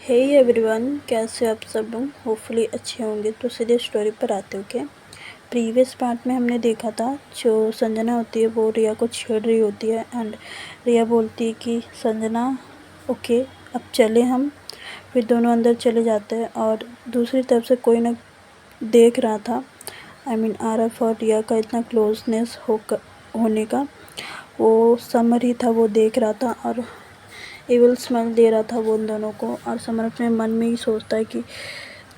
Hey everyone, कैसे हो आप सब लोग। होपफुली अच्छे होंगे। तो सीधे स्टोरी पर आते हो क्या। प्रीवियस पार्ट में हमने देखा था जो संजना होती है वो रिया को छेड़ रही होती है एंड रिया बोलती है कि संजना ओके अब चले हम। फिर दोनों अंदर चले जाते हैं और दूसरी तरफ से कोई ना देख रहा था। आरफ और रिया का इतना क्लोजनेस होने का वो समर ही था, वो देख रहा था और एविल स्मेल दे रहा था वो उन दोनों को। और समर अपने मन में ही सोचता है कि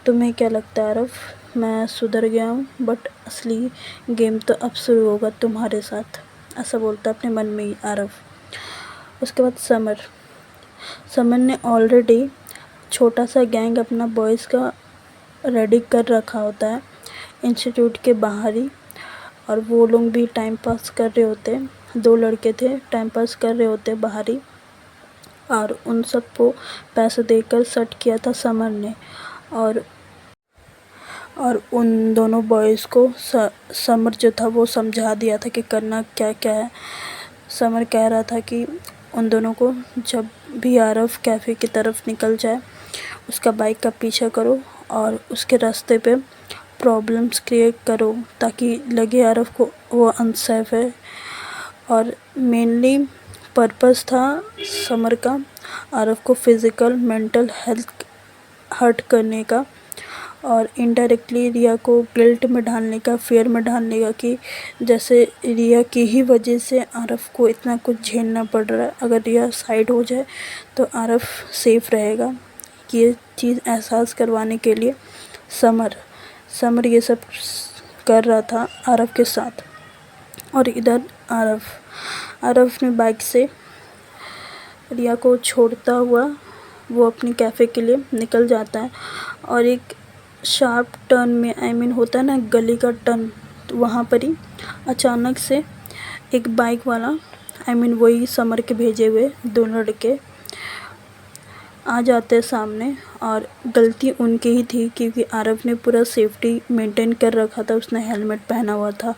तुम्हें क्या लगता है आरफ, मैं सुधर गया हूँ बट असली गेम तो अब शुरू होगा तुम्हारे साथ, ऐसा बोलता है अपने मन में ही आरफ। उसके बाद समर ने ऑलरेडी छोटा सा गैंग अपना बॉयज़ का रेडी कर रखा होता है इंस्टीट्यूट के बाहर ही। और वो लोग भी टाइम पास कर रहे होते, दो लड़के थे टाइम पास कर रहे होते बाहर ही। और उन सबको पैसे देकर सेट किया था समर ने। और उन दोनों बॉयज़ को समर जो था वो समझा दिया था कि करना क्या क्या है। समर कह रहा था कि उन दोनों को जब भी आरफ कैफ़े की तरफ निकल जाए उसका बाइक का पीछा करो और उसके रास्ते पे प्रॉब्लम्स क्रिएट करो ताकि लगे आरफ को वो अनसेफ है। और मेनली पर्पस था समर का आरफ को फिज़िकल मेंटल हेल्थ हर्ट करने का और इनडायरेक्टली रिया को गिल्ट में डालने का, फियर में डालने का कि जैसे रिया की ही वजह से आरफ को इतना कुछ झेलना पड़ रहा है। अगर रिया साइड हो जाए तो आरफ सेफ रहेगा। ये चीज़ एहसास करवाने के लिए समर ये सब कर रहा था आरफ के साथ। और इधर आरफ ने बाइक से रिया को छोड़ता हुआ वो अपनी कैफ़े के लिए निकल जाता है। और एक शार्प टर्न में होता है ना गली का टर्न, तो वहाँ पर ही अचानक से एक बाइक वाला वही समर के भेजे हुए दो लड़के आ जाते हैं सामने। और गलती उनकी ही थी क्योंकि आरफ ने पूरा सेफ्टी मेंटेन कर रखा था, उसने हेलमेट पहना हुआ था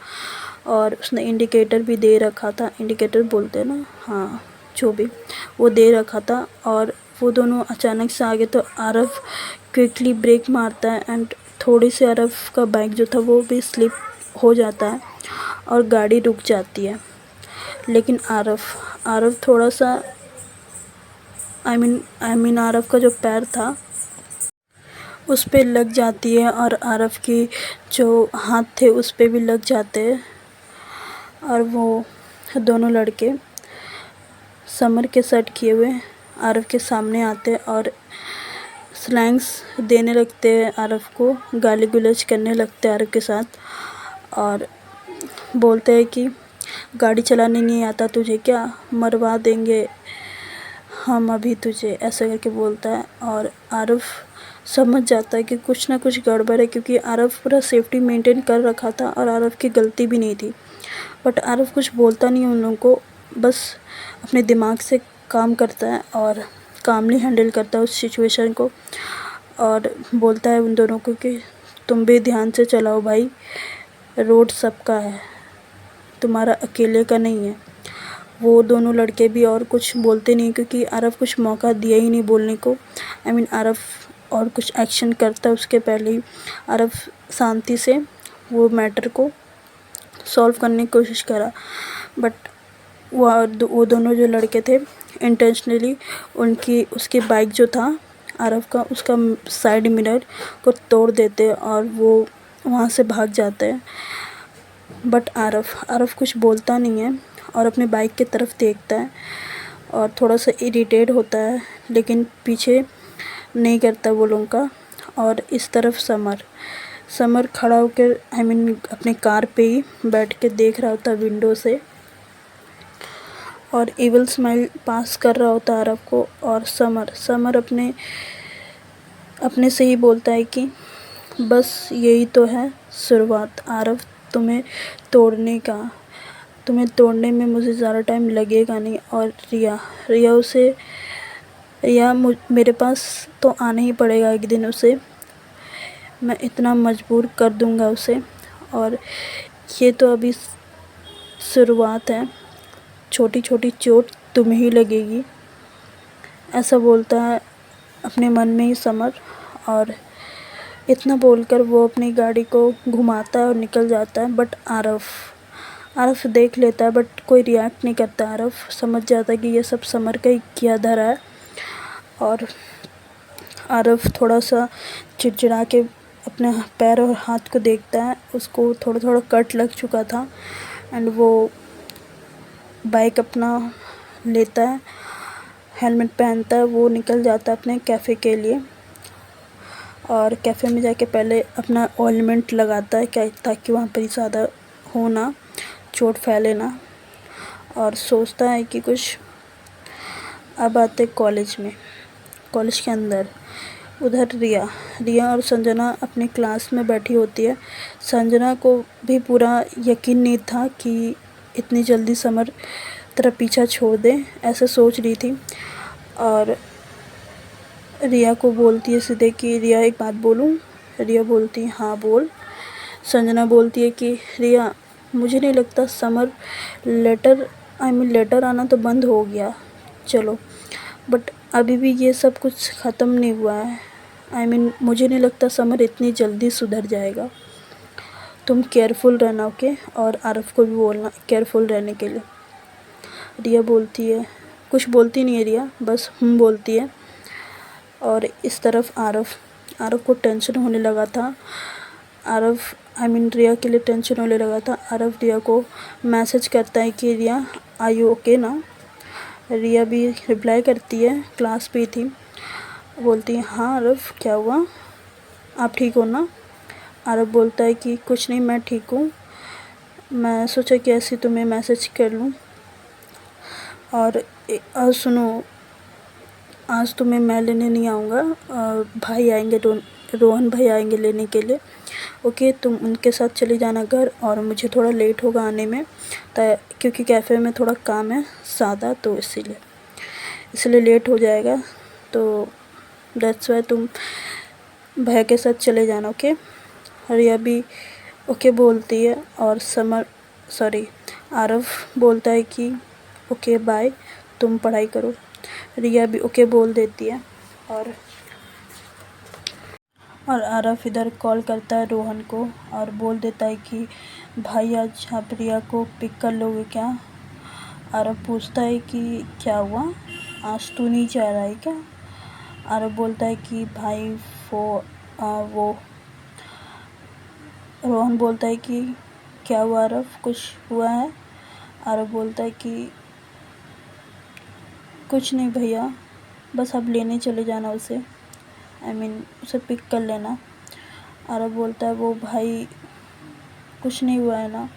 और उसने इंडिकेटर भी दे रखा था, इंडिकेटर बोलते हैं ना, हाँ जो भी वो दे रखा था। और वो दोनों अचानक से आगे तो आरफ क्विकली ब्रेक मारता है एंड थोड़ी सी आरफ का बाइक जो था वो भी स्लिप हो जाता है और गाड़ी रुक जाती है। लेकिन आरफ थोड़ा सा आरफ का जो पैर था उस पे लग जाती है और आरफ की जो हाथ थे उस पे भी लग जाते हैं। और वो दोनों लड़के समर के सेट किए हुए आरफ के सामने आते और स्लैंग्स देने लगते हैं आरफ को, गाली गुलज करने लगते हैं आरफ के साथ। और बोलते हैं कि गाड़ी चलाने नहीं आता तुझे क्या, मरवा देंगे हम अभी तुझे, ऐसा करके बोलता है। और आरफ समझ जाता है कि कुछ ना कुछ गड़बड़ है क्योंकि आरफ पूरा सेफ्टी मेंटेन कर रखा था और आरफ की गलती भी नहीं थी। बट आरफ कुछ बोलता नहीं उन लोगों को, बस अपने दिमाग से काम करता है और कामली हैंडल करता है उस सिचुएशन को। और बोलता है उन दोनों को कि तुम भी ध्यान से चलाओ भाई, रोड सबका है, तुम्हारा अकेले का नहीं है। वो दोनों लड़के भी और कुछ बोलते नहीं क्योंकि आरफ कुछ मौका दिया ही नहीं बोलने को। आरफ और कुछ एक्शन करता है उसके पहले ही आरफ शांति से वो मैटर को सॉल्व करने की कोशिश करा। बट वो दोनों जो लड़के थे इंटेंशनली उसकी बाइक जो था आरफ का उसका साइड मिरर को तोड़ देते और वो वहाँ से भाग जाते हैं। बट आरफ कुछ बोलता नहीं है और अपने बाइक की तरफ देखता है और थोड़ा सा इरिटेट होता है लेकिन पीछे नहीं करता वो लोगों का। और इस तरफ समर खड़ा होकर अपने कार पे ही बैठ के देख रहा होता विंडो से और इविल स्माइल पास कर रहा होता आरफ को। और समर अपने से ही बोलता है कि बस यही तो है शुरुआत आरफ, तुम्हें तोड़ने में मुझे ज़्यादा टाइम लगेगा नहीं। और रिया मेरे पास तो आना ही पड़ेगा एक दिन, उसे मैं इतना मजबूर कर दूंगा उसे। और ये तो अभी शुरुआत है, छोटी छोटी चोट तुम्हें ही लगेगी, ऐसा बोलता है अपने मन में ही समर। और इतना बोलकर वो अपनी गाड़ी को घुमाता है और निकल जाता है। बट आरफ देख लेता है बट कोई रिएक्ट नहीं करता। आरफ समझ जाता है कि ये सब समर का ही किया धरा है। और आरफ थोड़ा सा चिड़चिड़ा के अपने पैर और हाथ को देखता है। उसको थोड़ा थोड़ा कट लग चुका था। एंड वो बाइक अपना लेता है, हेलमेट पहनता है, वो निकल जाता है अपने कैफ़े के लिए। और कैफ़े में जाके पहले अपना ऑइंटमेंट लगाता है क्या, ताकि वहाँ पर ज़्यादा हो ना, चोट फैले ना। और सोचता है कि कुछ। अब आते कॉलेज में, कॉलेज के अंदर उधर रिया और संजना अपनी क्लास में बैठी होती है। संजना को भी पूरा यकीन नहीं था कि इतनी जल्दी समर तेरा पीछा छोड़ दे, ऐसे सोच रही थी। और रिया को बोलती है सीधे कि रिया एक बात बोलूं। रिया बोलती है हाँ बोल। संजना बोलती है कि रिया मुझे नहीं लगता समर लेटर आना तो बंद हो गया चलो, बट अभी भी ये सब कुछ ख़त्म नहीं हुआ है। मुझे नहीं लगता समर इतनी जल्दी सुधर जाएगा। तुम केयरफुल रहना ओके। और आरफ को भी बोलना केयरफुल रहने के लिए। रिया बोलती है, कुछ बोलती नहीं है रिया, बस बोलती है। और इस तरफ आरफ को टेंशन होने लगा था। रिया के लिए टेंशन होने लगा था। आरफ रिया को मैसेज करता है कि रिया आर यू ओके ना। रिया भी रिप्लाई करती है, क्लास पे थी, बोलती है हाँ आरफ क्या हुआ, आप ठीक हो ना। आरफ बोलता है कि कुछ नहीं, मैं ठीक हूँ, मैं सोचा कि ऐसे तुम्हें मैसेज कर लूँ। और सुनो, आज तुम्हें मैं लेने नहीं आऊँगा, भाई आएंगे, रोहन भाई आएंगे लेने के लिए ओके। तुम उनके साथ चले जाना घर, और मुझे थोड़ा लेट होगा आने में, क्योंकि कैफ़े में थोड़ा काम है ज़्यादा, तो इसलिए लेट हो जाएगा। तो दैट्स वाई तुम भैया के साथ चले जाना ओके। रिया भी ओके बोलती है। और आरफ बोलता है कि ओके बाय, तुम पढ़ाई करो। रिया भी ओके बोल देती है। और आरफ इधर कॉल करता है रोहन को और बोल देता है कि भाई आज आप रिया को पिक कर लोगे क्या। आरफ पूछता है कि क्या हुआ, आज तू नहीं जा रहा है क्या। आरफ बोलता है कि भाई वो रोहन बोलता है कि क्या हुआ आरफ, कुछ हुआ है। आरफ बोलता है कि कुछ नहीं भैया, बस अब लेने चले जाना उसे, उसे पिक कर लेना। आरफ बोलता है वो भाई कुछ नहीं हुआ है ना।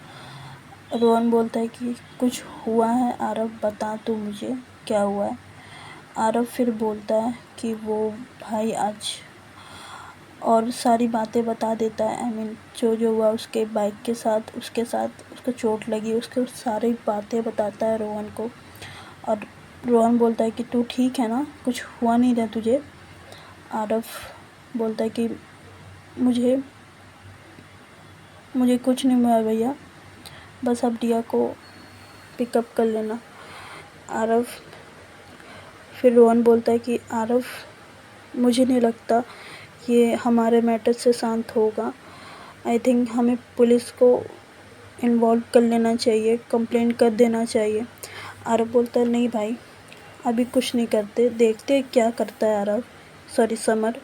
रोहन बोलता है कि कुछ हुआ है आरफ, बता तू मुझे क्या हुआ है। आरफ फिर बोलता है कि वो भाई आज और सारी बातें बता देता है। जो जो हुआ उसके बाइक के साथ, उसके साथ उसको चोट लगी, उसके सारी बातें बताता है रोहन को। और रोहन बोलता है कि तू ठीक है ना, कुछ हुआ नहीं था तुझे। आरफ बोलता है कि मुझे कुछ नहीं हुआ भैया, बस अब रिया को पिकअप कर लेना। फिर रोहन बोलता है कि आरफ मुझे नहीं लगता ये हमारे मैटर से शांत होगा, आई थिंक हमें पुलिस को इन्वॉल्व कर लेना चाहिए, कंप्लेंट कर देना चाहिए। आरफ बोलता है नहीं भाई, अभी कुछ नहीं करते, देखते क्या करता है समर।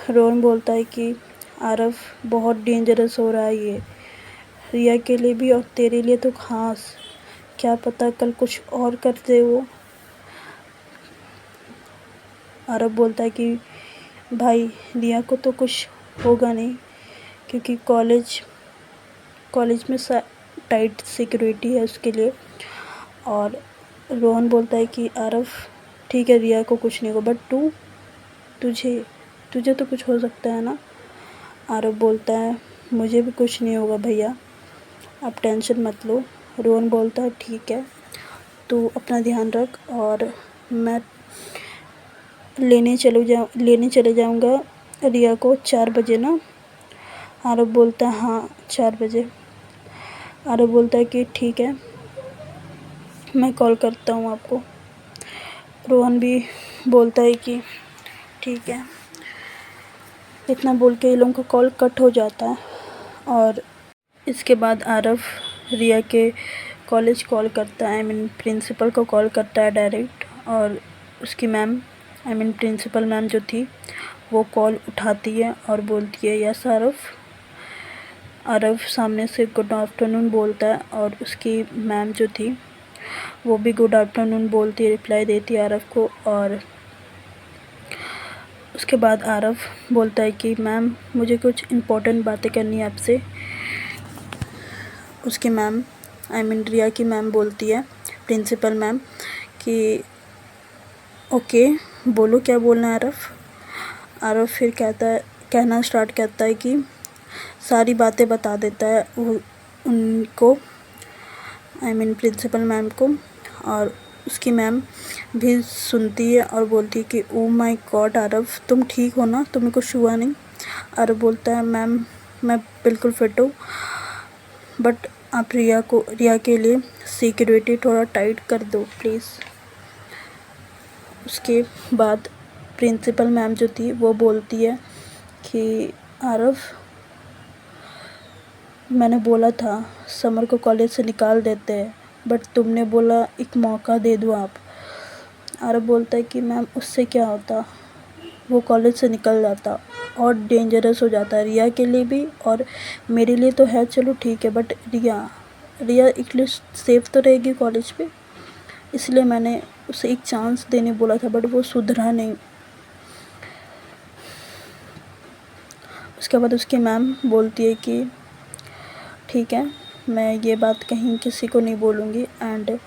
रोहन बोलता है कि आरफ बहुत डेंजरस हो रहा है ये, रिया के लिए भी और तेरे लिए तो खास, क्या पता कल कुछ और कर दे वो। आरफ बोलता है कि भाई रिया को तो कुछ होगा नहीं, क्योंकि कॉलेज में टाइट सिक्योरिटी है उसके लिए। और रोहन बोलता है कि आरफ ठीक है रिया को कुछ नहीं होगा, बट तुझे तो कुछ हो सकता है ना। आरफ बोलता है मुझे भी कुछ नहीं होगा भैया, आप टेंशन मत लो। रोहन बोलता है ठीक है, तू अपना ध्यान रख, और मैं लेने चले जाऊंगा रिया को 4 बजे ना। आरफ बोलता है हाँ 4 बजे। आरफ बोलता है कि ठीक है, मैं कॉल करता हूँ आपको। रोहन भी बोलता है कि ठीक है। इतना बोल के ये लोगों का कॉल कट हो जाता है और इसके बाद आरव रिया के कॉलेज कॉल करता है, प्रिंसिपल को कॉल करता है डायरेक्ट। और उसकी मैम प्रिंसिपल मैम जो थी वो कॉल उठाती है और बोलती है यस आरव। आरव सामने से गुड आफ्टरनून बोलता है और उसकी मैम जो थी वो भी गुड आफ्टरनून बोलती है, रिप्लाई देती है आरव को। और उसके बाद आरव बोलता है कि मैम मुझे कुछ इम्पोर्टेंट बातें करनी है आपसे। उसकी मैम रिया की मैम बोलती है, प्रिंसिपल मैम, कि ओके बोलो क्या बोलना है आरव। आरव फिर कहना स्टार्ट करता है कि सारी बातें बता देता है वो उनको, प्रिंसिपल मैम को। और उसकी मैम भी सुनती है और बोलती है कि ओ माय गॉड आरव तुम ठीक हो ना, तुम्हें कुछ हुआ नहीं। आरव बोलता है मैम मैं बिल्कुल फिट हूँ, बट आप रिया के लिए सिक्योरिटी थोड़ा टाइट कर दो प्लीज़। उसके बाद प्रिंसिपल मैम जो थी वो बोलती है कि आरव मैंने बोला था समर को कॉलेज से निकाल देते हैं, बट तुमने बोला एक मौका दे दो आप। आरव बोलता है कि मैम उससे क्या होता, वो कॉलेज से निकल जाता और डेंजरस हो जाता है रिया के लिए भी और मेरे लिए तो है, चलो ठीक है, बट रिया एटलीस्ट सेफ तो रहेगी कॉलेज पे, इसलिए मैंने उसे एक चांस देने बोला था, बट वो सुधरा नहीं। उसके बाद उसकी मैम बोलती है कि ठीक है मैं ये बात कहीं किसी को नहीं बोलूँगी। एंड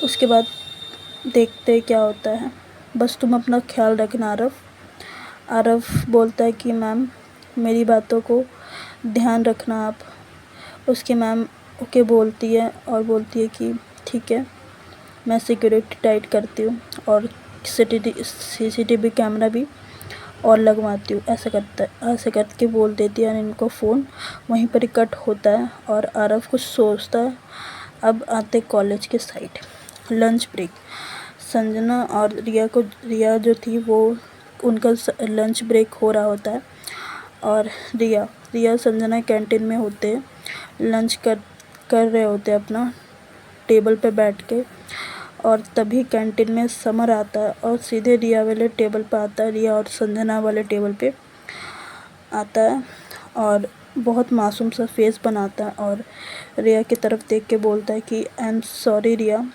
उसके बाद देखते क्या होता है, बस तुम अपना ख्याल रखना आरव। आरव बोलता है कि मैम मेरी बातों को ध्यान रखना आप। उसकी मैम ओके बोलती है और बोलती है कि ठीक है मैं सिक्योरिटी टाइट करती हूँ और CCTV कैमरा भी और लगवाती हूँ, ऐसे करके बोल देती है। इनको फ़ोन वहीं पर ही कट होता है और आरव कुछ सोचता है। अब आते कॉलेज के साइड, लंच ब्रेक। संजना और रिया जो थी वो उनका लंच ब्रेक हो रहा होता है और रिया संजना कैंटीन में होते हैं, लंच कर रहे होते हैं अपना टेबल पे बैठ के। और तभी कैंटीन में समर आता है और सीधे रिया वाले टेबल पे आता है, रिया और संजना वाले टेबल पे आता है और बहुत मासूम सा फेस बनाता है और रिया की तरफ देख के बोलता है कि आई एम सॉरी रिया,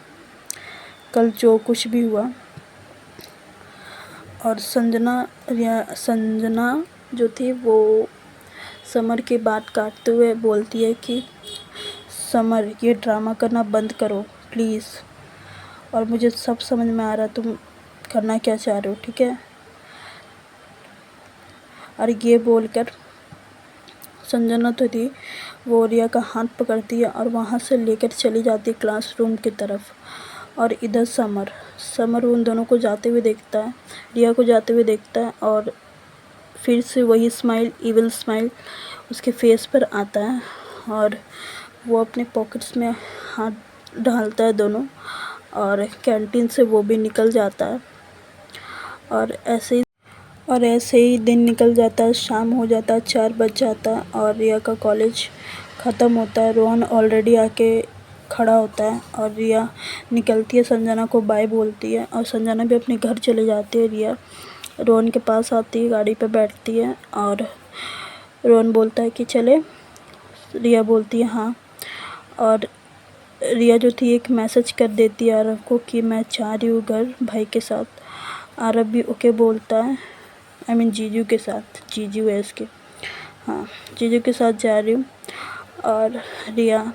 कल जो कुछ भी हुआ। और संजना जो थी वो समर की बात काटते हुए बोलती है कि समर ये ड्रामा करना बंद करो प्लीज़, और मुझे सब समझ में आ रहा तुम करना क्या चाह रहे हो, ठीक है। और ये बोलकर संजना तो थी वो रिया का हाथ पकड़ती है और वहाँ से लेकर चली जाती है क्लासरूम की तरफ। और इधर समर उन दोनों को जाते हुए देखता है, रिया को जाते हुए देखता है और फिर से वही स्माइल, इविल स्माइल उसके फेस पर आता है और वो अपने पॉकेट्स में हाथ डालता है दोनों और कैंटीन से वो भी निकल जाता है। और ऐसे ही दिन निकल जाता है, शाम हो जाता है, 4 बज जाता है और रिया का कॉलेज ख़त्म होता है। रोहन ऑलरेडी आके खड़ा होता है और रिया निकलती है, संजना को बाय बोलती है और संजना भी अपने घर चले जाती है। रिया रोहन के पास आती है, गाड़ी पे बैठती है और रोहन बोलता है कि चले। रिया बोलती है हाँ। और रिया जो थी एक मैसेज कर देती है आरव को कि मैं जा रही हूँ घर भाई के साथ। आरव भी ओके बोलता है, जीजू के साथ, जीजू है इसके, हाँ जीजू के साथ जा रही हूँ। और रिया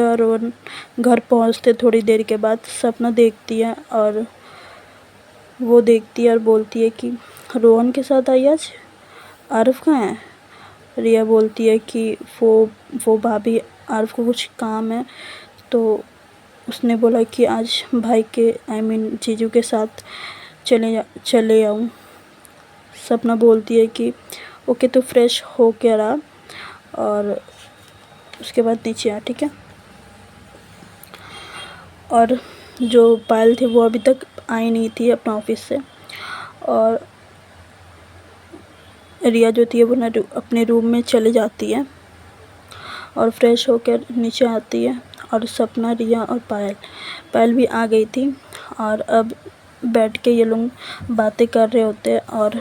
और रोहन घर पहुँचते थोड़ी देर के बाद सपना देखती है और वो देखती है और बोलती है कि रोहन के साथ आई आज, आरव कहाँ है। रिया बोलती है कि वो भाभी आरव को कुछ काम है तो उसने बोला कि आज भाई के जीजू के साथ चले आऊँ। सपना बोलती है कि ओके तो फ्रेश हो के रहा और उसके बाद नीचे आ, ठीक है। और जो पायल थी वो अभी तक आई नहीं थी अपना ऑफिस से और रिया जो थी वो अपने रूम में चली जाती है और फ्रेश होकर नीचे आती है। और सपना, रिया और पायल भी आ गई थी और अब बैठ के ये लोग बातें कर रहे होते हैं। और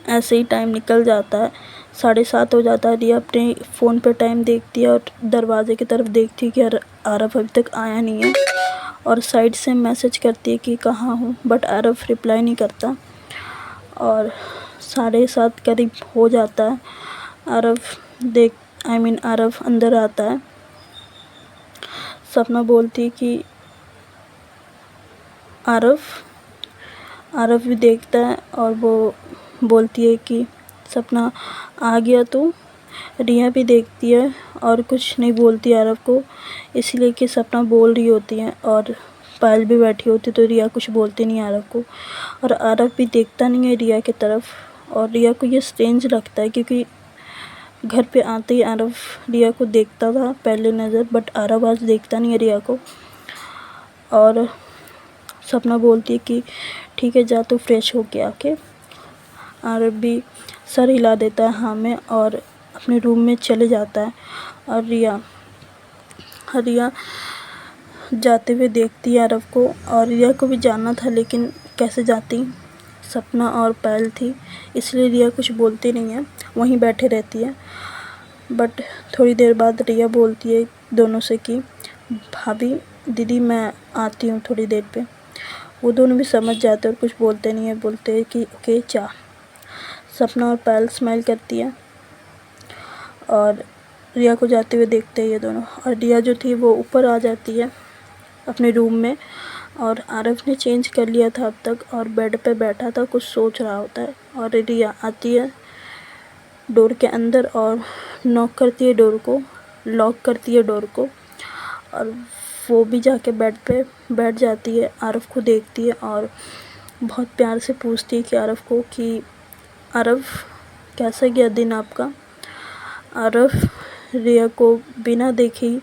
ऐसे ही टाइम निकल जाता है, 7:30 हो जाता है। रिया अपने फ़ोन पे टाइम देखती है और दरवाजे की तरफ देखती है कि आरव अभी तक आया नहीं है, और साइड से मैसेज करती है कि कहाँ हूँ, बट आरव रिप्लाई नहीं करता। और 7:30 करीब हो जाता है। आरव अंदर आता है। सपना बोलती है कि आरव भी देखता है और वो बोलती है कि सपना आ गया तो। रिया भी देखती है और कुछ नहीं बोलती आरव को, इसलिए कि सपना बोल रही होती है और पायल भी बैठी होती, तो रिया कुछ बोलती नहीं आरव को। और आरव भी देखता नहीं है रिया की तरफ, और रिया को ये स्ट्रेंज लगता है क्योंकि घर पे आते ही आरव रिया को देखता था पहले नज़र, बट आरव आज देखता नहीं है रिया को। और सपना बोलती है कि ठीक है जा, तो फ्रेश होके आके। आरव भी सर हिला देता है हाँ में और अपने रूम में चले जाता है। और रिया जाते हुए देखती है आरव को, और रिया को भी जाना था लेकिन कैसे जाती। सपना और पायल थी इसलिए रिया कुछ बोलती नहीं है, वहीं बैठे रहती है। बट थोड़ी देर बाद रिया बोलती है दोनों से कि भाभी, दीदी मैं आती हूँ थोड़ी देर पे। वो दोनों भी समझ जाते हैं और कुछ बोलते नहीं है, बोलते हैं कि ओके जा। सपना और पायल स्माइल करती है और रिया को जाते हुए देखते हैं ये दोनों। और रिया जो थी वो ऊपर आ जाती है अपने रूम में, और आरव ने चेंज कर लिया था अब तक और बेड पे बैठा था, कुछ सोच रहा होता है। और रिया आती है डोर के अंदर और नॉक करती है डोर को, लॉक करती है डोर को, और वो भी जाके बेड पे बैठ जाती है। आरव को देखती है और बहुत प्यार से पूछती है कि आरव को कि आरव कैसा गया दिन आपका। आरव रिया को बिना देखे ही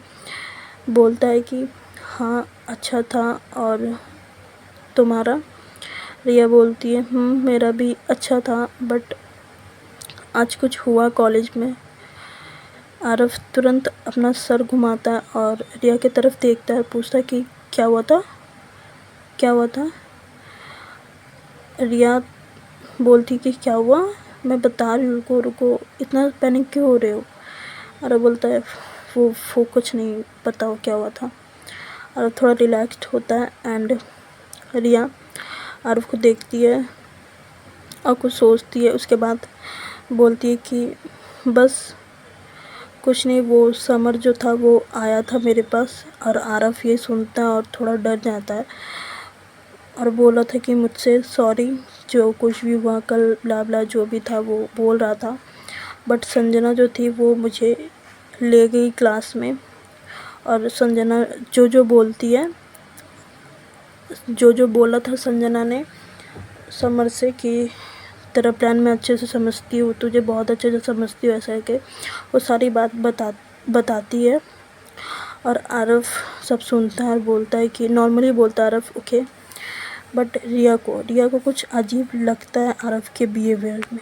बोलता है कि हाँ अच्छा था, और तुम्हारा। रिया बोलती है मेरा भी अच्छा था, बट आज कुछ हुआ कॉलेज में। आरव तुरंत अपना सर घुमाता है और रिया की तरफ देखता है, पूछता है कि क्या हुआ था, क्या हुआ था। रिया बोलती कि क्या हुआ, मैं बता रही हूँ, रुको रुको, इतना पैनिक क्यों हो रहे हो। आरव बोलता है वो कुछ नहीं, बताओ क्या हुआ था। आरव थोड़ा रिलैक्स्ड होता है एंड रिया आरव को देखती है और कुछ सोचती है, उसके बाद बोलती है कि बस कुछ नहीं, वो समर जो था वो आया था मेरे पास। और आरव ये सुनता है और थोड़ा डर जाता है और बोला था कि मुझसे सॉरी, जो कुछ भी हुआ कल, ब्ला ब्ला जो भी था वो बोल रहा था। बट संजना जो थी वो मुझे ले गई क्लास में, और संजना जो बोलती है, जो बोला था संजना ने समर से कि तेरा प्लान मैं अच्छे से समझती हूँ, तुझे बहुत अच्छे से समझती हूँ, ऐसा है, वो सारी बात बताती है। और आरव सब सुनता है और बोलता है कि नॉर्मली बोलता है आरव ओके। बट रिया को कुछ अजीब लगता है आरव के बिहेवियर में,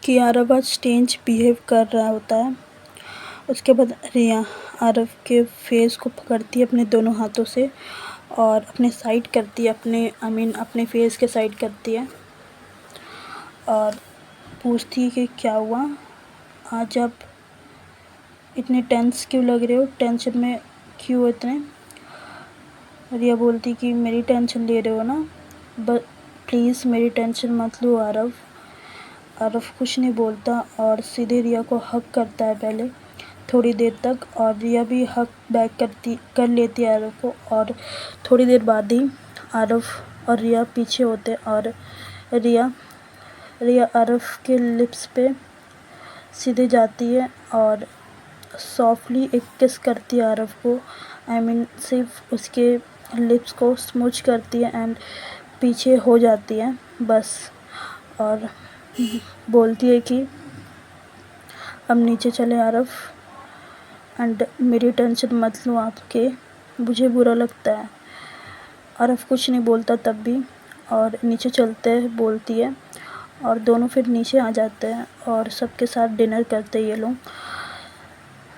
कि आरव आज स्ट्रेंज बिहेव कर रहा होता है। उसके बाद रिया आरव के फेस को पकड़ती है अपने दोनों हाथों से और अपने साइड करती है, अपने फेस के साइड करती है और पूछती है कि क्या हुआ, आज आप इतने टेंस क्यों लग रहे हो, टेंशन में क्यों हो इतने। रिया बोलती कि मेरी टेंशन ले रहे हो ना, बट प्लीज़ मेरी टेंशन मत लो आरव। आरव कुछ नहीं बोलता और सीधे रिया को हग करता है पहले थोड़ी देर तक, और रिया भी हग बैक कर लेती है आरव को। और थोड़ी देर बाद ही आरव और रिया पीछे होते और रिया आरव के लिप्स पे सीधे जाती है और सॉफ्टली एक किस करती है आरव को, सिर्फ उसके लिप्स को स्मूच करती है एंड पीछे हो जाती है बस। और बोलती है कि अब नीचे चले आरव, एंड मेरी टेंशन मत लो आपके, मुझे बुरा लगता है। आरव कुछ नहीं बोलता तब भी, और नीचे चलते बोलती है और दोनों फिर नीचे आ जाते हैं और सबके साथ डिनर करते हैं ये लोग।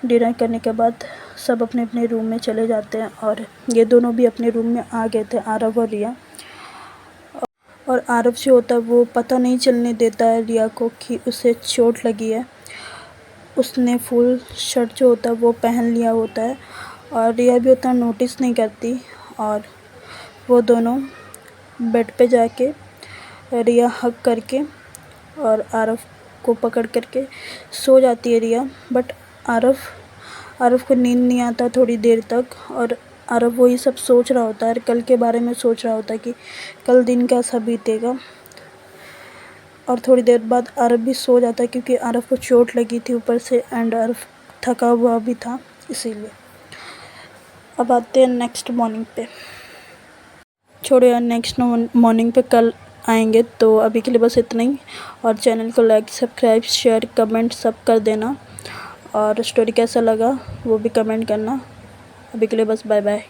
डिनर करने के बाद सब अपने अपने रूम में चले जाते हैं और ये दोनों भी अपने रूम में आ गए थे, आरव और रिया। और आरव जो होता है वो पता नहीं चलने देता है रिया को कि उसे चोट लगी है। उसने फुल शर्ट जो होता है वो पहन लिया होता है और रिया भी उतना नोटिस नहीं करती और वो दोनों बेड पे जाके रिया हग करके और आरव को पकड़ करके सो जाती है रिया। बट आरव को नींद नहीं आता थोड़ी देर तक और आरव वही सब सोच रहा होता है, कल के बारे में सोच रहा होता है कि कल दिन कैसा बीतेगा। और थोड़ी देर बाद आरव भी सो जाता है क्योंकि आरव को चोट लगी थी ऊपर से एंड आरव थका हुआ भी था इसीलिए। अब आते हैं नेक्स्ट मॉर्निंग पे। छोड़ो यार, नेक्स्ट मॉर्निंग पे कल आएंगे, तो अभी के लिए बस इतना ही। और चैनल को लाइक, सब्सक्राइब, शेयर, कमेंट सब कर देना और स्टोरी कैसा लगा वो भी कमेंट करना। अभी के लिए बस बाय बाय।